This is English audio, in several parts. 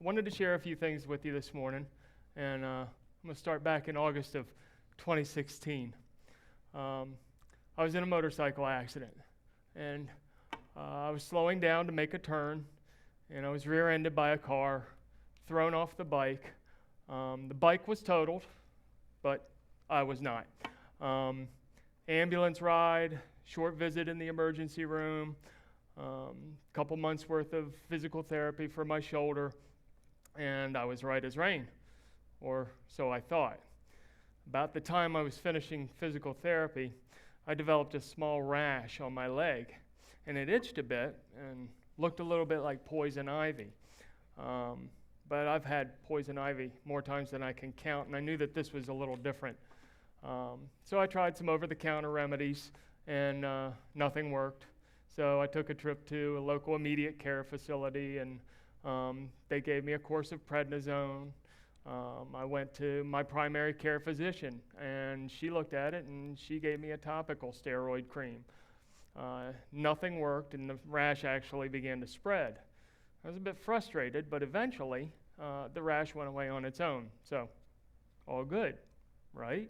I wanted to share a few things with you this morning, and I'm going to start back in August of 2016. I was in a motorcycle accident, and I was slowing down to make a turn, and I was rear-ended by a car, thrown off the bike. The bike was totaled, but I was not. Ambulance ride, short visit in the emergency room, couple months worth of physical therapy for my shoulder, and I was right as rain, or so I thought. About the time I was finishing physical therapy, I developed a small rash on my leg, and it itched a bit and looked a little bit like poison ivy. But I've had poison ivy more times than I can count, and I knew that this was a little different. So I tried some over-the-counter remedies, and nothing worked. So I took a trip to a local immediate care facility, and they gave me a course of prednisone. I went to my primary care physician, and she looked at it, and she gave me a topical steroid cream. Nothing worked, and the rash actually began to spread. I was a bit frustrated, but eventually the rash went away on its own. So, all good, right?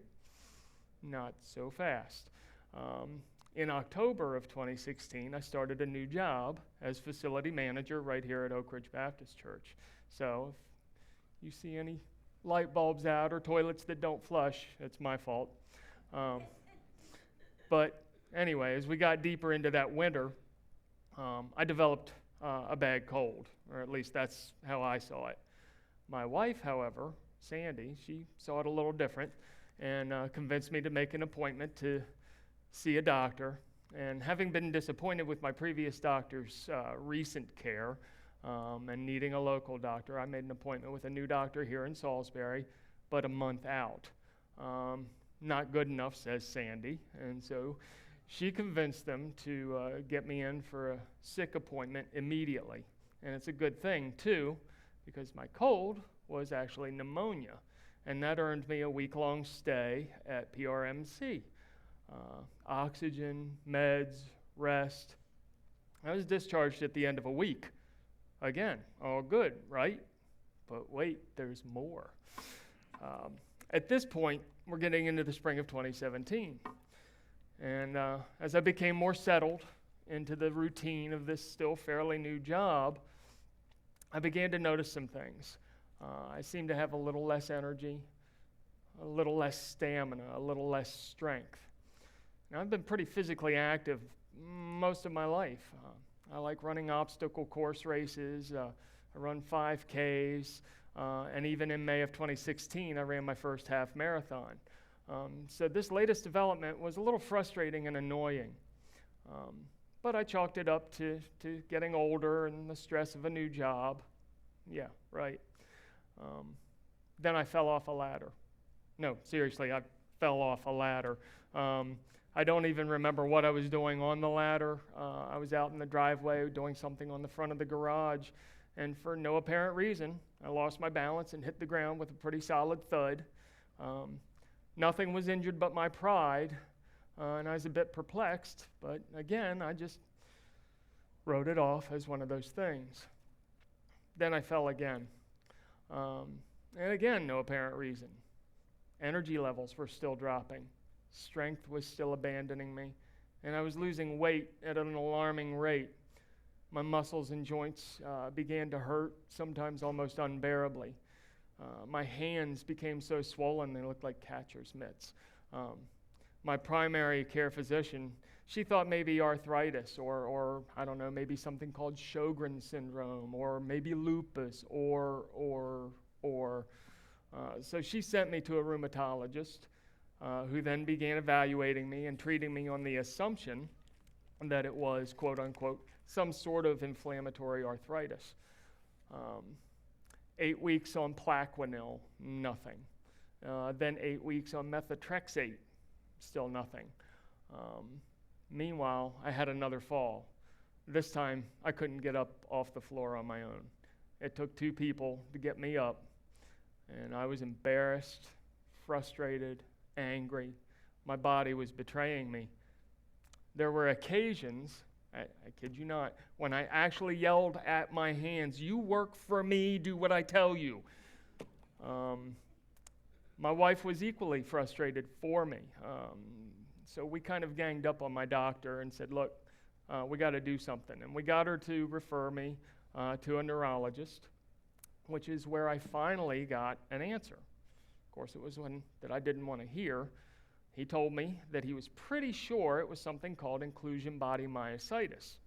Not so fast. In October of 2016, I started a new job as facility manager right here at Oak Ridge Baptist Church. So if you see any light bulbs out or toilets that don't flush, it's my fault. But anyway, as we got deeper into that winter, I developed a bad cold, or at least that's how I saw it. My wife, however, Sandy, she saw it a little different and convinced me to make an appointment to see a doctor. And having been disappointed with my previous doctor's recent care and needing a local doctor, I made an appointment with a new doctor here in Salisbury, but a month out. Not good enough, says Sandy. And so she convinced them to get me in for a sick appointment immediately. And it's a good thing, too, because my cold was actually pneumonia. And that earned me a week-long stay at PRMC. Oxygen, meds, rest. I was discharged at the end of a week. Again, all good, right? But wait, there's more. At this point, we're getting into the spring of 2017. And as I became more settled into the routine of this still fairly new job, I began to notice some things. I seemed to have a little less energy, a little less stamina, a little less strength. Now, I've been pretty physically active most of my life. I like running obstacle course races. I run 5Ks. And even in May of 2016, I ran my first half marathon. So this latest development was a little frustrating and annoying. But I chalked it up to getting older and the stress of a new job. Yeah, right. Then I fell off a ladder. No, seriously, I fell off a ladder. I don't even remember what I was doing on the ladder. I was out in the driveway doing something on the front of the garage, and for no apparent reason, I lost my balance and hit the ground with a pretty solid thud. Nothing was injured but my pride, and I was a bit perplexed, but again, I just wrote it off as one of those things. Then I fell again. And again, no apparent reason. Energy levels were still dropping. Strength was still abandoning me, and I was losing weight at an alarming rate. My muscles and joints began to hurt, sometimes almost unbearably. My hands became so swollen they looked like catcher's mitts. My primary care physician, she thought maybe arthritis or I don't know, maybe something called Sjogren's syndrome or maybe lupus so she sent me to a rheumatologist who then began evaluating me and treating me on the assumption that it was, quote unquote, some sort of inflammatory arthritis. 8 weeks on Plaquenil, nothing. Then 8 weeks on methotrexate, still nothing. Meanwhile, I had another fall. This time, I couldn't get up off the floor on my own. It took 2 people to get me up, and I was embarrassed, frustrated, angry. My body was betraying me. There were occasions I kid you not. When I actually yelled at my hands, "You work for me, do what I tell you." My wife was equally frustrated for me. So we kind of ganged up on my doctor and said, "Look, we got to do something." And we got her to refer me to a neurologist, which is where I finally got an answer. Of course, it was one that I didn't want to hear. He told me that he was pretty sure it was something called inclusion body myositis,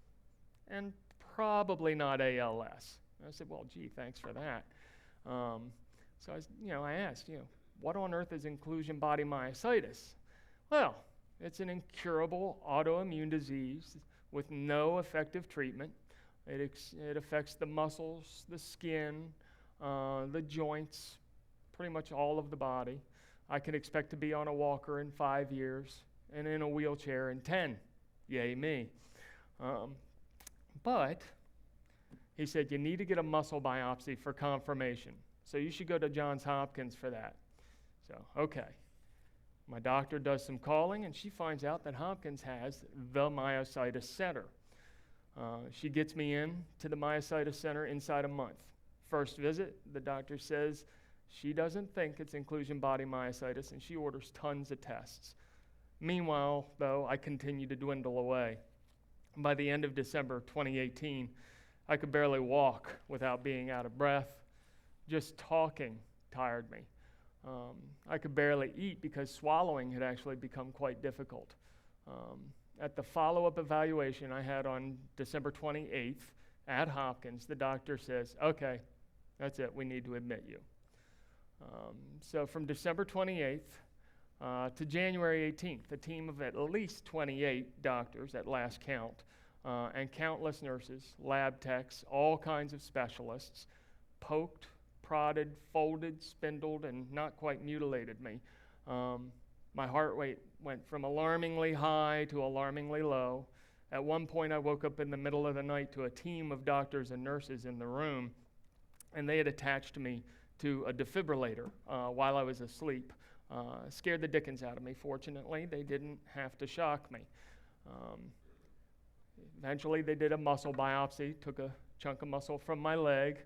and probably not ALS. And I said, "Well, gee, thanks for that." So I asked, what on earth is inclusion body myositis? Well, it's an incurable autoimmune disease with no effective treatment. It affects the muscles, the skin, the joints, pretty much all of the body. I can expect to be on a walker in 5 years and in a wheelchair in 10. Yay me. But he said, you need to get a muscle biopsy for confirmation. So you should go to Johns Hopkins for that. So, okay. My doctor does some calling, and she finds out that Hopkins has the Myositis Center. She gets me in to the Myositis Center inside a month. First visit, the doctor says she doesn't think it's inclusion body myositis, and she orders tons of tests. Meanwhile, though, I continue to dwindle away. By the end of December 2018, I could barely walk without being out of breath. Just talking tired me. I could barely eat because swallowing had actually become quite difficult. At the follow-up evaluation I had on December 28th at Hopkins, the doctor says, "Okay, that's it, we need to admit you." So from December 28th to January 18th, a team of at least 28 doctors at last count, and countless nurses, lab techs, all kinds of specialists, poked, prodded, folded, spindled, and not quite mutilated me. My heart rate went from alarmingly high to alarmingly low. At one point, I woke up in the middle of the night to a team of doctors and nurses in the room, and they had attached me to a defibrillator while I was asleep. Scared the dickens out of me. Fortunately, they didn't have to shock me. Eventually, they did a muscle biopsy, took a chunk of muscle from my leg,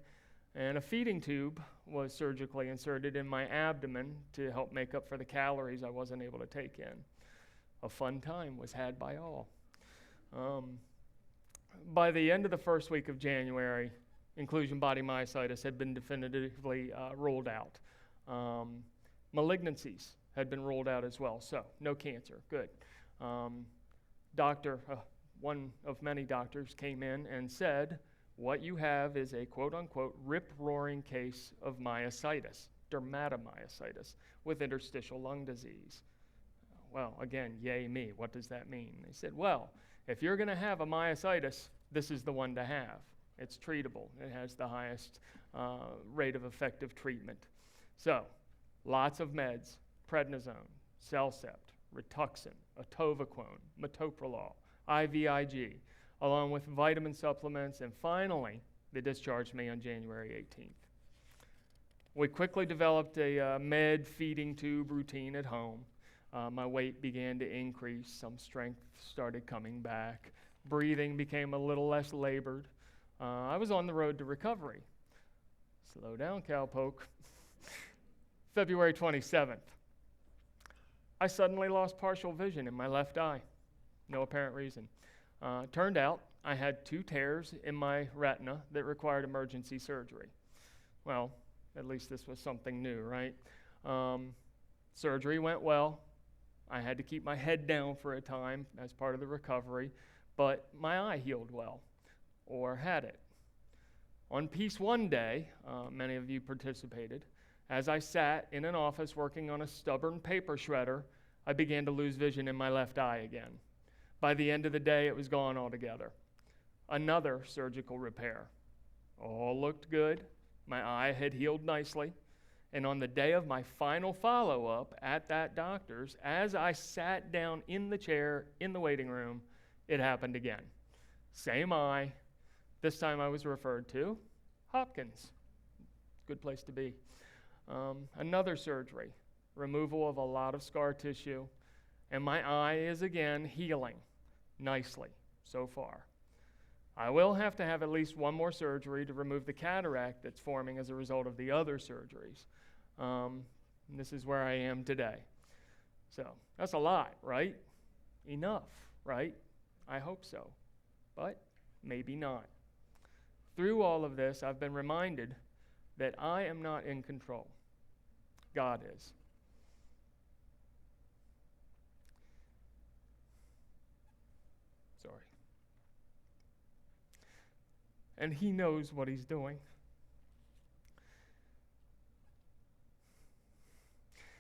and a feeding tube was surgically inserted in my abdomen to help make up for the calories I wasn't able to take in. A fun time was had by all. By the end of the first week of January, inclusion body myositis had been definitively ruled out. Malignancies had been ruled out as well, so no cancer, good. One of many doctors came in and said, what you have is a quote-unquote rip-roaring case of myositis, dermatomyositis, with interstitial lung disease. Well, again, yay me. What does that mean? They said, well, if you're going to have a myositis, this is the one to have. It's treatable. It has the highest rate of effective treatment. So, lots of meds, prednisone, Cellcept, Rituxan, atovaquone, metoprolol, IVIG, along with vitamin supplements, and finally, they discharged me on January 18th. We quickly developed a med feeding tube routine at home. My weight began to increase. Some strength started coming back. Breathing became a little less labored. I was on the road to recovery. Slow down, cowpoke. February 27th. I suddenly lost partial vision in my left eye. No apparent reason. Turned out I had 2 tears in my retina that required emergency surgery. Well, at least this was something new, right? Surgery went well. I had to keep my head down for a time as part of the recovery, but my eye healed well, or had it. On Peace One Day, many of you participated, as I sat in an office working on a stubborn paper shredder, I began to lose vision in my left eye again. By the end of the day, it was gone altogether. Another surgical repair. All looked good. My eye had healed nicely. And on the day of my final follow-up at that doctor's, as I sat down in the chair in the waiting room, it happened again. Same eye. This time I was referred to Hopkins. Good place to be. Another surgery. Removal of a lot of scar tissue. And my eye is again healing nicely. so far. I will have to have at least one more surgery to remove the cataract that's forming as a result of the other surgeries. And this is where I am today. So that's a lot, right? Enough, right? I hope so, but maybe not. Through all of this, I've been reminded that I am not in control. God is. Sorry. And He knows what He's doing.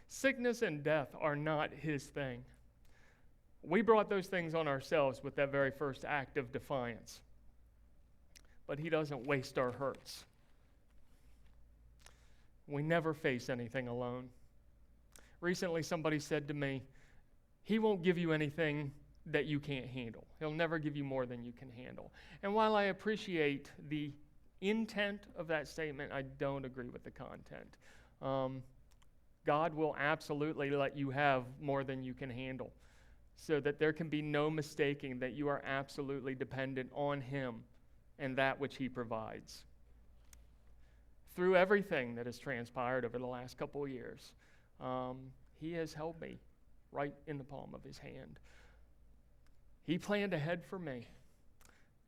Sickness and death are not His thing. We brought those things on ourselves with that very first act of defiance. But He doesn't waste our hurts. We never face anything alone. Recently, somebody said to me, He won't give you anything that you can't handle. He'll never give you more than you can handle. And while I appreciate the intent of that statement, I don't agree with the content. God will absolutely let you have more than you can handle, so that there can be no mistaking that you are absolutely dependent on Him and that which He provides. Through everything that has transpired over the last couple of years, He has held me right in the palm of His hand. He planned ahead for me,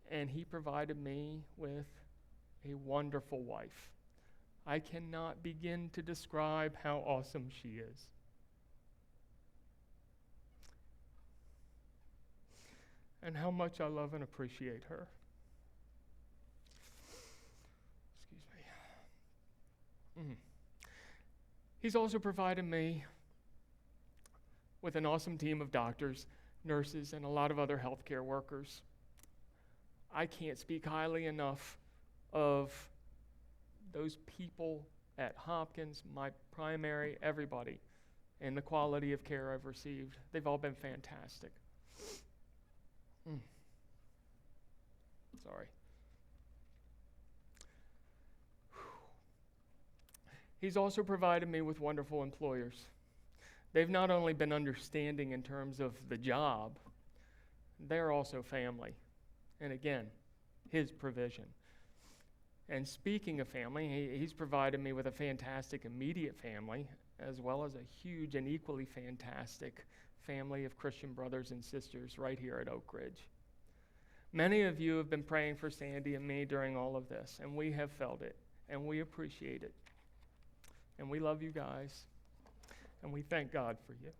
and He provided me with a wonderful wife. I cannot begin to describe how awesome she is. And how much I love and appreciate her. Excuse me. He's also provided me with an awesome team of doctors, nurses, and a lot of other healthcare workers. I can't speak highly enough of those people at Hopkins, my primary, everybody, and the quality of care I've received. They've all been fantastic. Sorry. He's also provided me with wonderful employers. They've not only been understanding in terms of the job, they're also family. And again, His provision. And speaking of family, He's provided me with a fantastic immediate family, as well as a huge and equally fantastic family of Christian brothers and sisters right here at Oak Ridge. Many of you have been praying for Sandy and me during all of this, and we have felt it, and we appreciate it. And we love you guys, and we thank God for you.